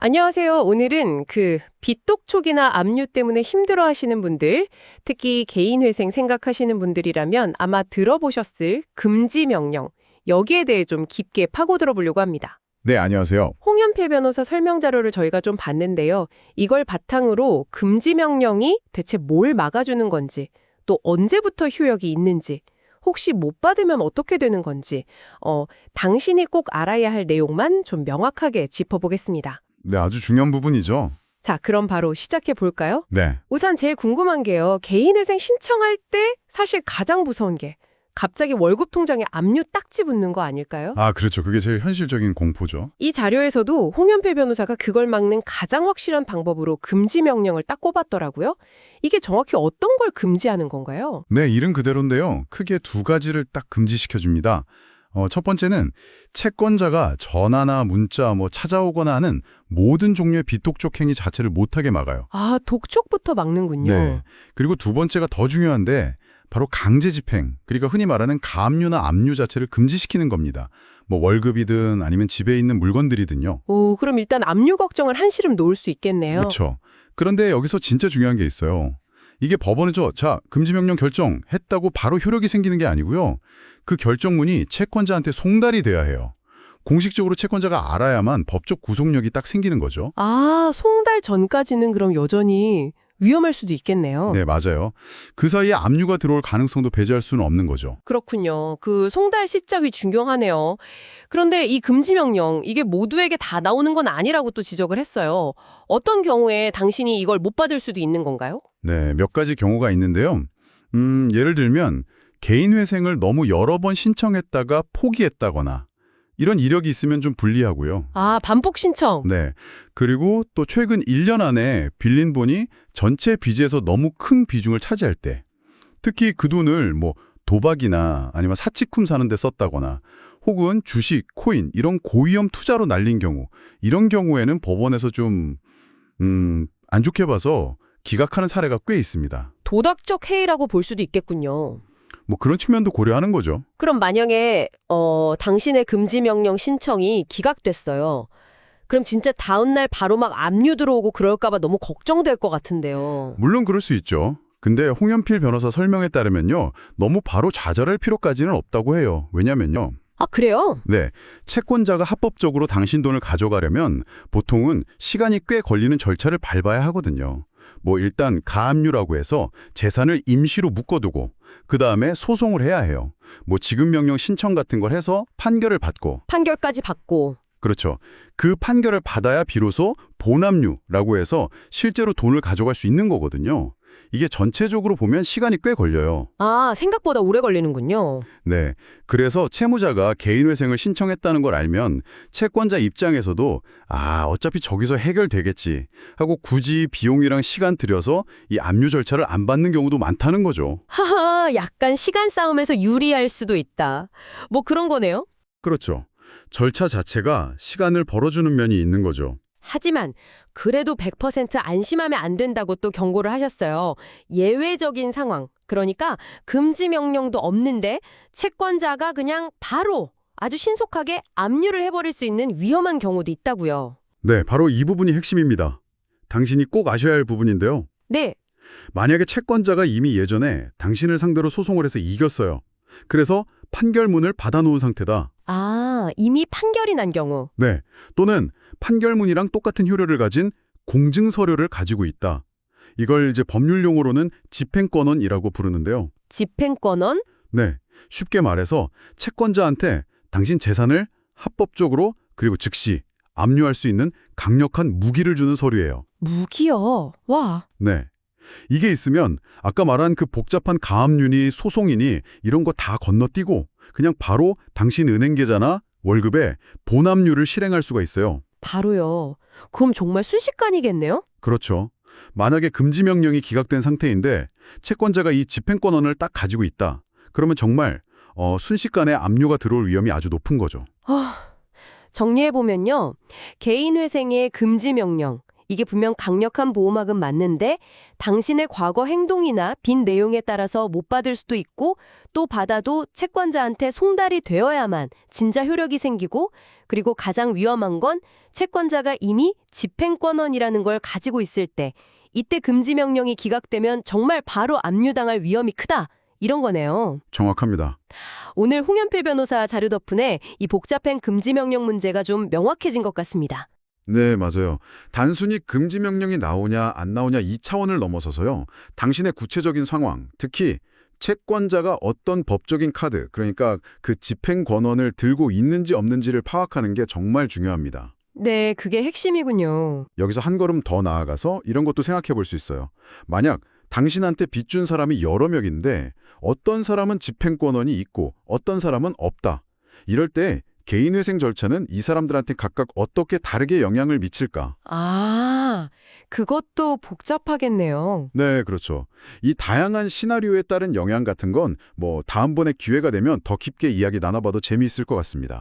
안녕하세요. 오늘은 빚독촉이나 압류 때문에 힘들어하시는 분들, 특히 개인회생 생각하시는 분들이라면 아마 들어보셨을 금지 명령, 여기에 대해 좀 깊게 파고들어 보려고 합니다. 네, 안녕하세요. 홍현필 변호사 설명 자료를 저희가 좀 봤는데요. 이걸 바탕으로 금지 명령이 대체 뭘 막아주는 건지, 또 언제부터 효력이 있는지, 혹시 못 받으면 어떻게 되는 건지, 당신이 꼭 알아야 할 내용만 좀 명확하게 짚어보겠습니다. 네, 아주 중요한 부분이죠. 자, 그럼 바로 시작해 볼까요? 네, 우선 제일 궁금한 게요. 개인회생 신청할 때 사실 가장 무서운 게 갑자기 월급 통장에 압류 딱지 붙는 거 아닐까요? 그렇죠. 그게 제일 현실적인 공포죠. 이 자료에서도 홍현필 변호사가 그걸 막는 가장 확실한 방법으로 금지 명령을 딱 꼽았더라고요. 이게 정확히 어떤 걸 금지하는 건가요? 네, 이름 그대로인데요. 크게 두 가지를 딱 금지시켜줍니다. 첫 번째는 채권자가 전화나 문자, 찾아오거나 하는 모든 종류의 비독촉 행위 자체를 못하게 막아요. 아, 독촉부터 막는군요. 네. 그리고 두 번째가 더 중요한데 바로 강제 집행, 그러니까 흔히 말하는 가압류나 압류 자체를 금지시키는 겁니다. 월급이든 아니면 집에 있는 물건들이든요. 오, 그럼 일단 압류 걱정을 한시름 놓을 수 있겠네요. 그렇죠. 그런데 여기서 진짜 중요한 게 있어요. 이게 법원에서 금지명령 결정했다고 바로 효력이 생기는 게 아니고요. 그 결정문이 채권자한테 송달이 돼야 해요. 공식적으로 채권자가 알아야만 법적 구속력이 딱 생기는 거죠. 아, 송달 전까지는 그럼 여전히 위험할 수도 있겠네요. 네, 맞아요. 그 사이에 압류가 들어올 가능성도 배제할 수는 없는 거죠. 그렇군요. 그 송달 시작이 중요하네요. 그런데 이 금지 명령, 이게 모두에게 다 나오는 건 아니라고 또 지적을 했어요. 어떤 경우에 당신이 이걸 못 받을 수도 있는 건가요? 네, 몇 가지 경우가 있는데요. 예를 들면 개인회생을 너무 여러 번 신청했다가 포기했다거나 이런 이력이 있으면 좀 불리하고요. 아, 반복 신청. 네. 그리고 또 최근 1년 안에 빌린 돈이 전체 빚에서 너무 큰 비중을 차지할 때, 특히 그 돈을 도박이나 아니면 사치쿰 사는 데 썼다거나 혹은 주식, 코인 이런 고위험 투자로 날린 경우, 이런 경우에는 법원에서 좀 안 좋게 봐서 기각하는 사례가 꽤 있습니다. 도덕적 해이라고 볼 수도 있겠군요. 그런 측면도 고려하는 거죠. 그럼 만약에 당신의 금지 명령 신청이 기각됐어요. 그럼 진짜 다음 날 바로 막 압류 들어오고 그럴까 봐 너무 걱정될 것 같은데요. 물론 그럴 수 있죠. 근데 홍현필 변호사 설명에 따르면요. 너무 바로 좌절할 필요까지는 없다고 해요. 왜냐면요. 아, 그래요? 네, 채권자가 합법적으로 당신 돈을 가져가려면 보통은 시간이 꽤 걸리는 절차를 밟아야 하거든요. 일단 가압류라고 해서 재산을 임시로 묶어두고 그 다음에 소송을 해야 해요. 지급명령 신청 같은 걸 해서 판결을 받고 판결까지 받고. 그렇죠. 그 판결을 받아야 비로소 본압류라고 해서 실제로 돈을 가져갈 수 있는 거거든요. 이게 전체적으로 보면 시간이 꽤 걸려요. 아, 생각보다 오래 걸리는군요. 네. 그래서 채무자가 개인회생을 신청했다는 걸 알면 채권자 입장에서도 어차피 저기서 해결되겠지 하고 굳이 비용이랑 시간 들여서 이 압류 절차를 안 받는 경우도 많다는 거죠. 하하, 약간 시간 싸움에서 유리할 수도 있다. 그런 거네요. 그렇죠. 절차 자체가 시간을 벌어주는 면이 있는 거죠. 하지만 그래도 100% 안심하면 안 된다고 또 경고를 하셨어요. 예외적인 상황, 그러니까 금지 명령도 없는데 채권자가 그냥 바로 아주 신속하게 압류를 해버릴 수 있는 위험한 경우도 있다고요. 네, 바로 이 부분이 핵심입니다. 당신이 꼭 아셔야 할 부분인데요. 네, 만약에 채권자가 이미 예전에 당신을 상대로 소송을 해서 이겼어요. 그래서 판결문을 받아놓은 상태다. 이미 판결이 난 경우. 네, 또는 판결문이랑 똑같은 효력을 가진 공증서류를 가지고 있다. 이걸 이제 법률 용어로는 집행권원이라고 부르는데요. 집행권원? 네, 쉽게 말해서 채권자한테 당신 재산을 합법적으로 그리고 즉시 압류할 수 있는 강력한 무기를 주는 서류예요. 무기요. 와. 네. 이게 있으면 아까 말한 그 복잡한 가압류니 소송이니 이런 거 다 건너뛰고 그냥 바로 당신 은행 계좌나 월급에 본압류를 실행할 수가 있어요. 바로요. 그럼 정말 순식간이겠네요? 그렇죠. 만약에 금지 명령이 기각된 상태인데 채권자가 이 집행권원을 딱 가지고 있다. 그러면 정말 순식간에 압류가 들어올 위험이 아주 높은 거죠. 정리해보면요. 개인회생의 금지 명령. 이게 분명 강력한 보호막은 맞는데 당신의 과거 행동이나 빈 내용에 따라서 못 받을 수도 있고 또 받아도 채권자한테 송달이 되어야만 진짜 효력이 생기고 그리고 가장 위험한 건 채권자가 이미 집행권원이라는 걸 가지고 있을 때 이때 금지 명령이 기각되면 정말 바로 압류당할 위험이 크다. 이런 거네요. 정확합니다. 오늘 홍연필 변호사 자료 덕분에 이 복잡한 금지 명령 문제가 좀 명확해진 것 같습니다. 네, 맞아요. 단순히 금지 명령이 나오냐 안 나오냐 이 차원을 넘어서서요. 당신의 구체적인 상황, 특히 채권자가 어떤 법적인 카드, 그러니까 그 집행 권한을 들고 있는지 없는지를 파악하는 게 정말 중요합니다. 네, 그게 핵심이군요. 여기서 한 걸음 더 나아가서 이런 것도 생각해 볼 수 있어요. 만약 당신한테 빚 준 사람이 여러 명인데 어떤 사람은 집행권한이 있고 어떤 사람은 없다. 이럴 때 개인회생 절차는 이 사람들한테 각각 어떻게 다르게 영향을 미칠까? 아, 그것도 복잡하겠네요. 네, 그렇죠. 이 다양한 시나리오에 따른 영향 같은 건 다음번에 기회가 되면 더 깊게 이야기 나눠봐도 재미있을 것 같습니다.